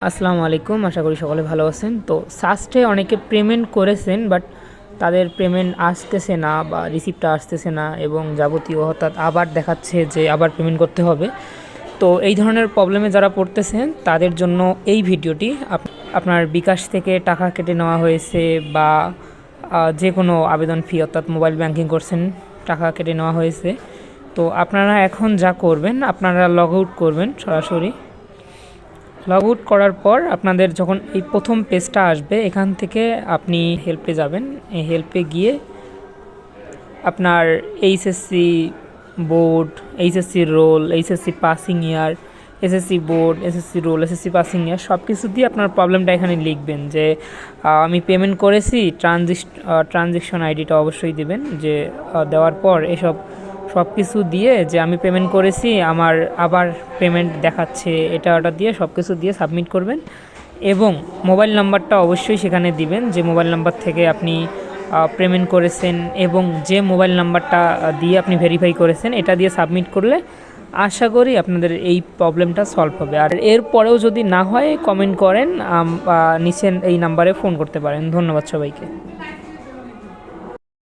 আসসালামু আলাইকুম, আশা করি সকলে ভালো আছেন। তো সাস্টে অনেকে পেমেন্ট করেছেন, বাট তাদের পেমেন্ট আসতেছে না বা রিসিপ্টটা আসতেছে না এবং যাবতীয় অর্থাৎ আবার দেখাচ্ছে যে আবার পেমেন্ট করতে হবে। তো এই ধরনের প্রবলেমে যারা পড়তেছেন তাদের জন্য এই ভিডিওটি। আপনার বিকাশ থেকে টাকা কেটে নেওয়া হয়েছে বা যে কোনো আবেদন ফি অর্থাৎ মোবাইল ব্যাংকিং করছেন, টাকা কেটে নেওয়া হয়েছে। তো আপনারা এখন যা করবেন, আপনারা লগ আউট করবেন। সরাসরি লগ আউট করার পর আপনাদের যখন এই প্রথম পেজটা আসবে, এখান থেকে আপনি হেল্পে যাবেন। এই হেল্পে গিয়ে আপনার HSC board, HSC role, HSC passing ইয়ার, SSC board, SSC role, SSC passing ইয়ার সব কিছু দিয়ে আপনার প্রবলেমটা এখানে লিখবেন যে আমি পেমেন্ট করেছি। ট্রানজেকশন আইডিটা অবশ্যই দেবেন, যে দেওয়ার পর এসব সব কিছু দিয়ে যে আমি পেমেন্ট করেছি, আমার আবার পেমেন্ট দেখাচ্ছে, এটা ওটা দিয়ে সব কিছু দিয়ে সাবমিট করবেন। এবং মোবাইল নাম্বারটা অবশ্যই সেখানে দিবেন, যে মোবাইল নাম্বার থেকে আপনি পেমেন্ট করেছেন এবং যে মোবাইল নাম্বারটা দিয়ে আপনি ভেরিফাই করেছেন, এটা দিয়ে সাবমিট করলে আশা করি আপনাদের এই প্রবলেমটা সলভ হবে। আর এরপরেও যদি না হয় কমেন্ট করেন, নিচে এই নাম্বারে ফোন করতে পারেন। ধন্যবাদ সবাইকে।